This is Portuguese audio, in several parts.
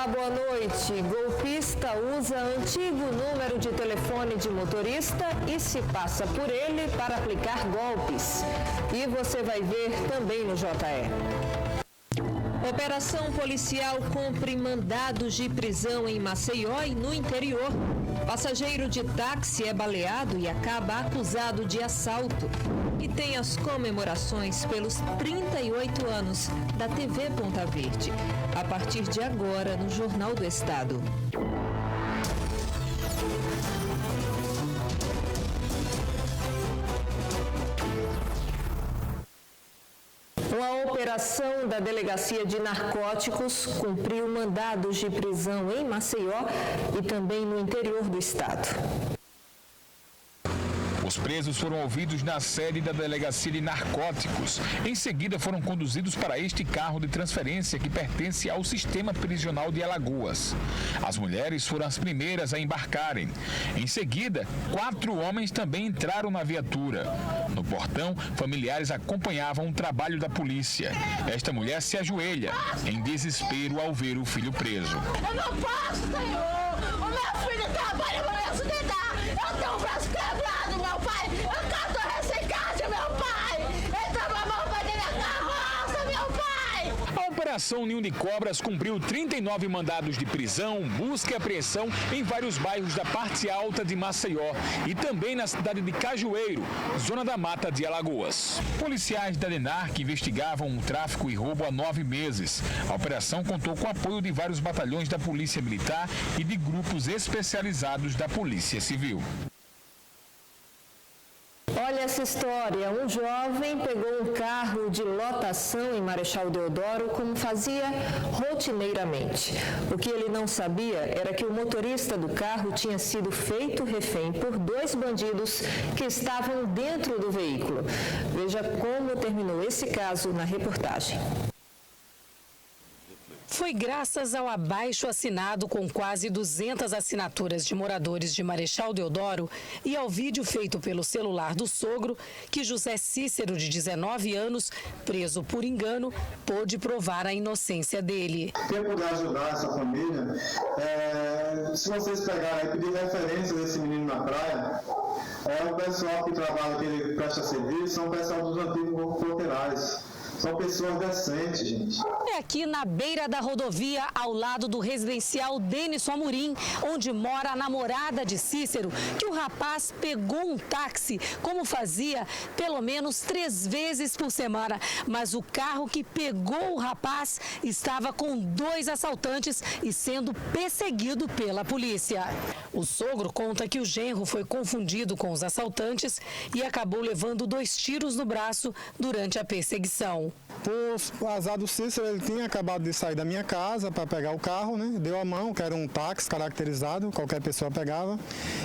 Olá, boa noite. Golpista usa antigo número de telefone de motorista e se passa por ele para aplicar golpes. E você vai ver também no JE. Operação policial cumpre mandados de prisão em Maceió e no interior. Passageiro de táxi é baleado e acaba acusado de assalto. E tem as comemorações pelos 38 anos da TV Ponta Verde. A partir de agora, no Jornal do Estado. Uma operação da Delegacia de Narcóticos cumpriu mandados de prisão em Maceió e também no interior do estado. Os presos foram ouvidos na sede da Delegacia de Narcóticos. Em seguida, foram conduzidos para este carro de transferência que pertence ao sistema prisional de Alagoas. As mulheres foram as primeiras a embarcarem. Em seguida, 4 homens também entraram na viatura. No portão, familiares acompanhavam o trabalho da polícia. Esta mulher se ajoelha, em desespero ao ver o filho preso. Eu não posso, Senhor! O meu filho trabalha para me acidentar! Eu tenho um braço quebrado, meu pai! Eu canto recém-cate, meu pai! Ele tava mal pra dentro da carroça, meu pai! A Operação Ninho de Cobras cumpriu 39 mandados de prisão, busca e apreensão em vários bairros da parte alta de Maceió e também na cidade de Cajueiro, zona da mata de Alagoas. Policiais da DENARC investigavam o tráfico e roubo há 9 meses. A operação contou com o apoio de vários batalhões da Polícia Militar e de grupos especializados da Polícia Civil. Olha essa história, um jovem pegou um carro de lotação em Marechal Deodoro como fazia rotineiramente. O que ele não sabia era que o motorista do carro tinha sido feito refém por 2 bandidos que estavam dentro do veículo. Veja como terminou esse caso na reportagem. Foi graças ao abaixo-assinado com quase 200 assinaturas de moradores de Marechal Deodoro e ao vídeo feito pelo celular do sogro que José Cícero, de 19 anos, preso por engano, pôde provar a inocência dele. Quem puder ajudar essa família, se vocês pegarem e pedir referência desse menino na praia, o pessoal que trabalha, que ele presta serviço, são o pessoal dos antigos porteirais. São pessoas decentes, gente. É aqui na beira da rodovia, ao lado do residencial Denison Amorim, onde mora a namorada de Cícero, que o rapaz pegou um táxi, como fazia pelo menos 3 vezes por semana. Mas o carro que pegou o rapaz estava com 2 assaltantes e sendo perseguido pela polícia. O sogro conta que o genro foi confundido com os assaltantes e acabou levando 2 tiros no braço durante a perseguição. Por azar do Cícero, ele tinha acabado de sair da minha casa para pegar o carro, né? Deu a mão, que era um táxi caracterizado, qualquer pessoa pegava.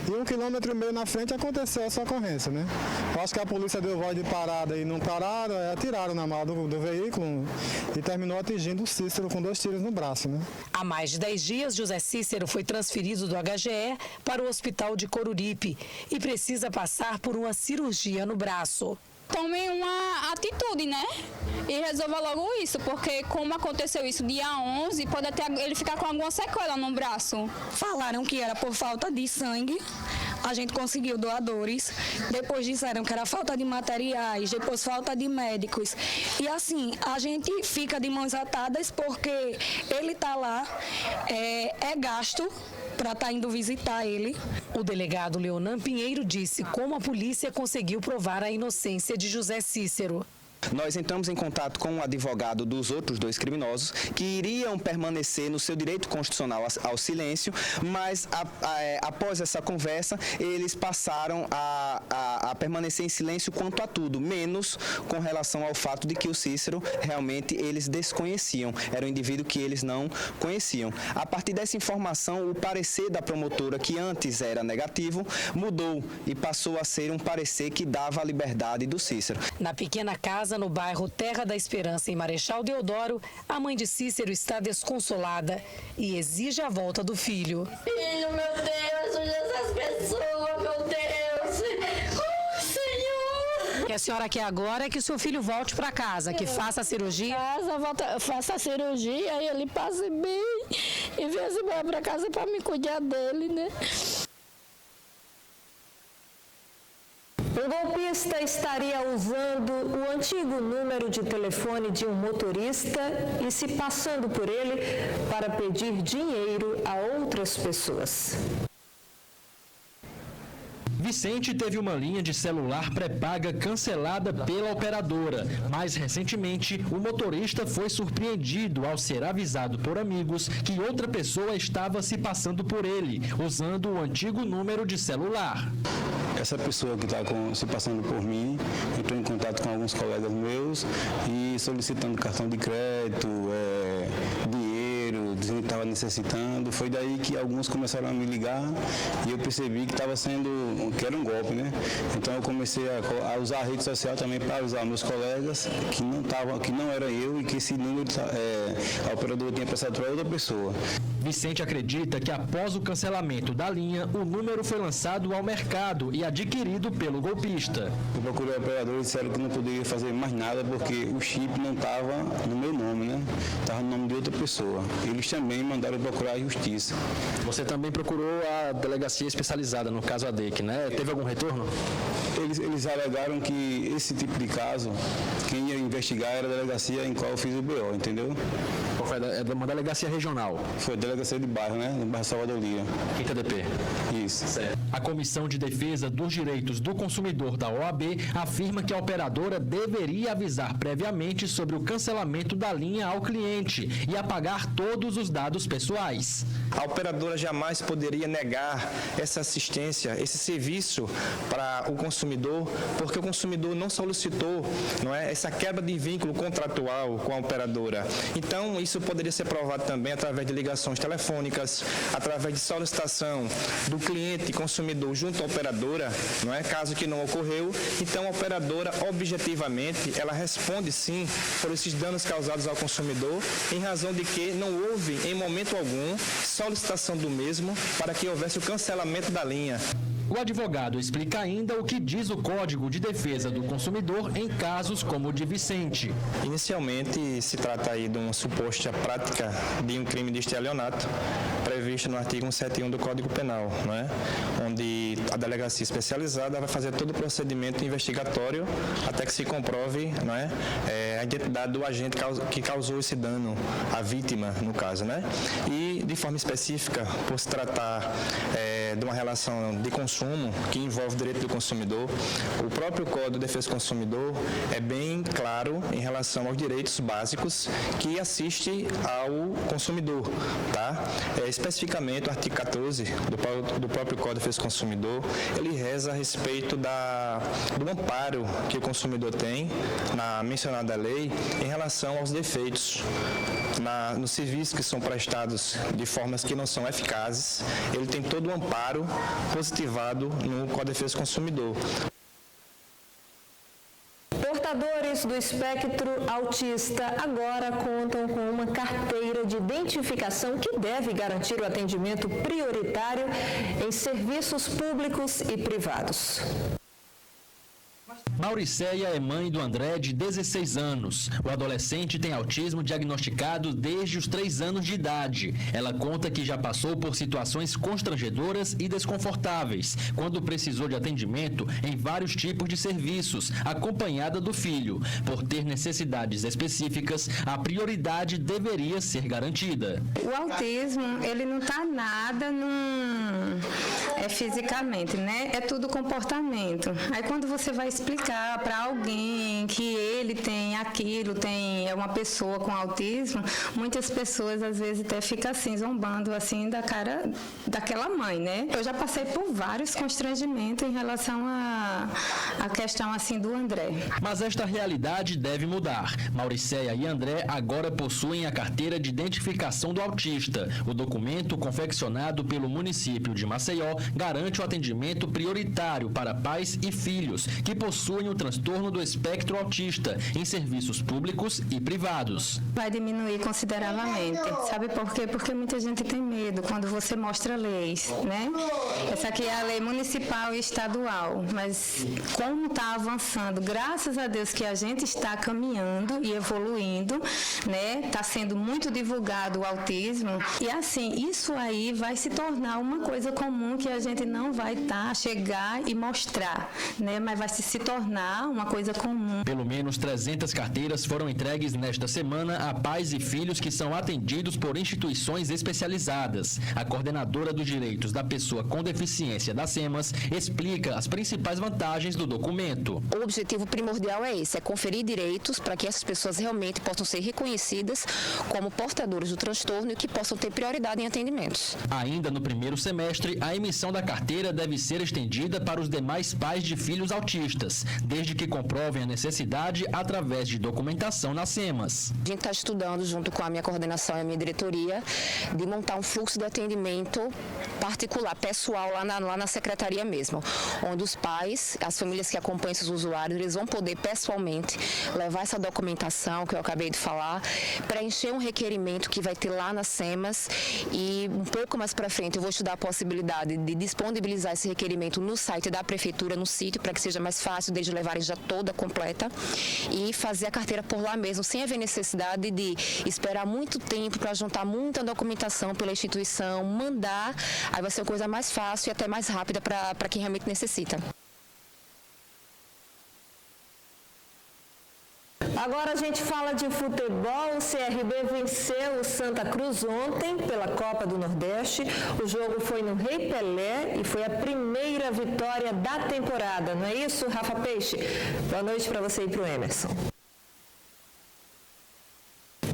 E 1,5 km na frente aconteceu essa ocorrência, né? Eu acho que a polícia deu voz de parada e não pararam, atiraram na mala do veículo e terminou atingindo o Cícero com 2 tiros no braço, né? Há mais de 10 dias, José Cícero foi transferido do HGE para o hospital de Coruripe e precisa passar por uma cirurgia no braço. Tome uma atitude, né? E resolva logo isso, porque como aconteceu isso dia 11, pode até ele ficar com alguma sequela no braço. Falaram que era por falta de sangue, a gente conseguiu doadores, depois disseram que era falta de materiais, depois falta de médicos. E assim, a gente fica de mãos atadas porque ele está lá, é gasto para estar indo visitar ele. O delegado Leonan Pinheiro disse como a polícia conseguiu provar a inocência de José Cícero. Nós entramos em contato com o advogado dos outros 2 criminosos que iriam permanecer no seu direito constitucional ao silêncio, mas após essa conversa eles passaram a permanecer em silêncio quanto a tudo, menos com relação ao fato de que o Cícero realmente eles desconheciam, era um indivíduo que eles não conheciam. A partir dessa informação, o parecer da promotora, que antes era negativo, mudou e passou a ser um parecer que dava a liberdade do Cícero. Na pequena casa no bairro Terra da Esperança, em Marechal Deodoro, a mãe de Cícero está desconsolada e exige a volta do filho. Filho, meu Deus, ajuda essas pessoas, meu Deus. Oh, Senhor. a senhora quer agora é que o seu filho volte para casa, que faça a cirurgia? Faça a cirurgia e ele passe bem e venha embora para casa para me cuidar dele, né? O golpista estaria usando o antigo número de telefone de um motorista e se passando por ele para pedir dinheiro a outras pessoas. Vicente teve uma linha de celular pré-paga cancelada pela operadora. Mais recentemente, o motorista foi surpreendido ao ser avisado por amigos que outra pessoa estava se passando por ele, usando o antigo número de celular. Essa pessoa que está se passando por mim entrou em contato com alguns colegas meus e solicitando cartão de crédito, dinheiro, dizendo que estava necessitando. Foi daí que alguns começaram a me ligar e eu percebi que que era um golpe, né? Então eu comecei a usar a rede social também para avisar meus colegas que não era eu e que esse número a operadora tinha passado para outra pessoa. Vicente acredita que após o cancelamento da linha, o número foi lançado ao mercado e adquirido pelo golpista. Eu procurei a operadora e disseram que não poderia fazer mais nada porque o chip não estava no meu nome, né? Estava no nome de outra pessoa. Eles também mandaram procurar a justiça. Você também procurou a delegacia especializada, no caso a DEC, né? Teve algum retorno? Eles alegaram que esse tipo de caso, quem ia investigar era a delegacia em qual eu fiz o BO, entendeu? Foi uma delegacia regional? Foi a delegacia de bairro, né? No bairro Salvador Lia. Quinta DP. Isso. Certo. A Comissão de Defesa dos Direitos do Consumidor da OAB afirma que a operadora deveria avisar previamente sobre o cancelamento da linha ao cliente e apagar todos os dados pessoais. A operadora jamais poderia negar essa assistência, esse serviço para o consumidor, porque o consumidor não solicitou, essa quebra de vínculo contratual com a operadora. Então, isso poderia ser provado também através de ligações telefônicas, através de solicitação do cliente consumidor junto à operadora, caso que não ocorreu. Então, a operadora, objetivamente, ela responde sim por esses danos causados ao consumidor, em razão de que não houve, em momento algum, solicitação do mesmo para que houvesse o cancelamento da linha. O advogado explica ainda o que diz o Código de Defesa do Consumidor em casos como o de Vicente. Inicialmente, se trata aí de uma suposta prática de um crime de estelionato, previsto no artigo 171 do Código Penal, onde a delegacia especializada vai fazer todo o procedimento investigatório até que se comprove a identidade do agente que causou esse dano, a vítima, no caso. E, de forma específica, por se tratar de uma relação de consumo que envolve o direito do consumidor, o próprio Código de Defesa do Consumidor é bem claro em relação aos direitos básicos que assiste ao consumidor, tá? Especificamente o artigo 14 do próprio Código de Defesa do Consumidor, ele reza a respeito do amparo que o consumidor tem na mencionada lei em relação aos defeitos nos serviços que são prestados de formas que não são eficazes. Ele tem todo o amparo positivado no Código de Defesa do Consumidor. Portadores do espectro autista agora contam com uma carteira de identificação que deve garantir o atendimento prioritário em serviços públicos e privados. Mauricéia é mãe do André, de 16 anos. O adolescente tem autismo diagnosticado desde os 3 anos de idade. Ela conta que já passou por situações constrangedoras e desconfortáveis, quando precisou de atendimento em vários tipos de serviços, acompanhada do filho. Por ter necessidades específicas, a prioridade deveria ser garantida. O autismo, ele não está nada fisicamente, É tudo comportamento. Aí quando você vai explicar para alguém que ele tem aquilo, é uma pessoa com autismo, muitas pessoas às vezes até ficam assim, zombando assim da cara daquela mãe, Eu já passei por vários constrangimentos em relação à questão assim do André. Mas esta realidade deve mudar. Mauricéia e André agora possuem a carteira de identificação do autista. O documento, confeccionado pelo município de Maceió, garante o atendimento prioritário para pais e filhos que possuem incluem o transtorno do espectro autista em serviços públicos e privados. Vai diminuir consideravelmente. Sabe por quê? Porque muita gente tem medo quando você mostra leis, né? Essa aqui é a lei municipal e estadual, mas como está avançando, graças a Deus que a gente está caminhando e evoluindo, né? Está sendo muito divulgado o autismo e assim, isso aí vai se tornar uma coisa comum que a gente não vai chegar e mostrar, né? Mas vai se tornar uma coisa comum. Pelo menos 300 carteiras foram entregues nesta semana a pais e filhos que são atendidos por instituições especializadas. A coordenadora dos direitos da pessoa com deficiência da SEMAS explica as principais vantagens do documento. O objetivo primordial é esse, é conferir direitos para que essas pessoas realmente possam ser reconhecidas como portadoras do transtorno e que possam ter prioridade em atendimentos. Ainda no primeiro semestre, a emissão da carteira deve ser estendida para os demais pais de filhos autistas, desde que comprovem a necessidade através de documentação na SEMAS. A gente está estudando, junto com a minha coordenação e a minha diretoria, de montar um fluxo de atendimento particular, pessoal, lá na secretaria mesmo, onde os pais, as famílias que acompanham esses usuários, eles vão poder pessoalmente levar essa documentação que eu acabei de falar, preencher um requerimento que vai ter lá na SEMAS e um pouco mais para frente eu vou estudar a possibilidade de disponibilizar esse requerimento no site da prefeitura, no sítio, para que seja mais fácil deles levarem já toda completa e fazer a carteira por lá mesmo, sem haver necessidade de esperar muito tempo para juntar muita documentação pela instituição, mandar, aí vai ser uma coisa mais fácil e até mais rápida para quem realmente necessita. Agora a gente fala de futebol. O CRB venceu o Santa Cruz ontem pela Copa do Nordeste. O jogo foi no Rei Pelé e foi a primeira vitória da temporada. Não é isso, Rafa Peixe? Boa noite para você e para o Emerson.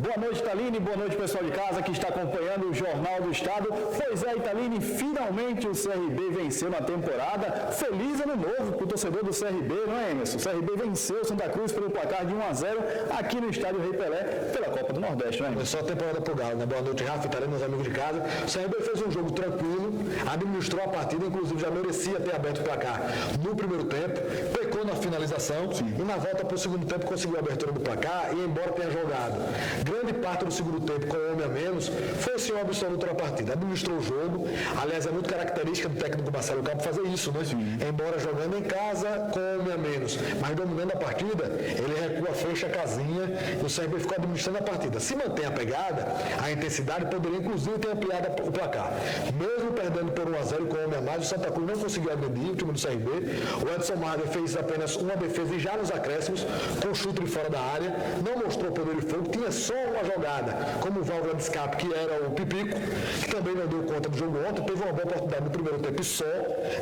Boa noite, Thaline. Boa noite, pessoal de casa que está acompanhando o Jornal do Estado. Pois é, Thaline, finalmente o CRB venceu na temporada. Feliz ano novo para o torcedor do CRB, não é, Emerson? O CRB venceu o Santa Cruz pelo placar de 1-0 aqui no estádio Rei Pelé pela Copa do Nordeste, não é, Emerson? Começou a temporada pro Galo, né? Boa noite, Rafa, Thaline, meus amigos de casa. O CRB fez um jogo tranquilo, administrou a partida, inclusive já merecia ter aberto o placar no primeiro tempo, pecou na finalização. Sim. E na volta para o segundo tempo conseguiu a abertura do placar e, embora tenha jogado grande parte do segundo tempo com o homem a menos, foi sim um absoluto na partida. Administrou o jogo, aliás, é muito característica do técnico Marcelo Cabo fazer isso, né? Sim. Embora jogando em casa com o homem a menos, mas dominando a partida, ele recua, fecha a casinha e o CRB ficou administrando a partida. Se mantém a pegada, a intensidade poderia inclusive ter ampliado o placar. Mesmo perdendo por 1-0 com o homem a mais, o Santa Cruz não conseguiu agredir o time do CRB. O Edson Marder fez apenas uma defesa e já nos acréscimos, com chute de fora da área, não mostrou poder de fogo, tinha só uma jogada, como o válvula de escape, que era o Pipico, que também não deu conta do jogo ontem, teve uma boa oportunidade no primeiro tempo e só.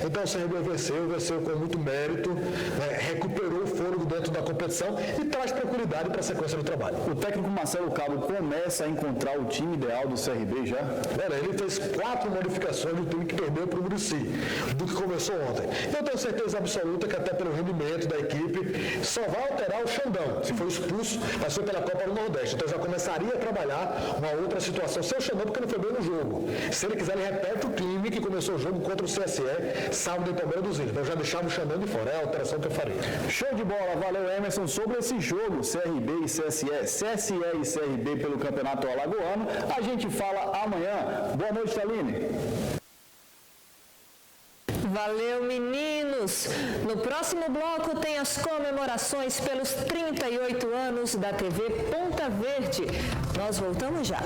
Então o CRB venceu com muito mérito, né, recuperou o fôlego dentro da competição e traz tranquilidade para a sequência do trabalho. O técnico Marcelo Cabo começa a encontrar o time ideal do CRB já? Ele fez 4 modificações do time que perdeu para o Muricy, do que começou ontem. Eu tenho certeza absoluta que até pelo rendimento da equipe, só vai alterar o Xandão, se foi expulso, mas foi pela Copa do Nordeste. Então já começaria a trabalhar uma outra situação sem o Xandão, porque não foi bem no jogo. Se ele quiser, ele repete o time que começou o jogo contra o CSE, sábado em Palmeiras dos Índios. Então já deixava o Xandão de fora, é a alteração que eu faria. Show de bola, valeu, Emerson. Sobre esse jogo, CRB e CSE, CSE e CRB pelo Campeonato Alagoano, a gente fala amanhã. Boa noite, Thaline. Valeu, meninos! No próximo bloco tem as comemorações pelos 38 anos da TV Ponta Verde. Nós voltamos já.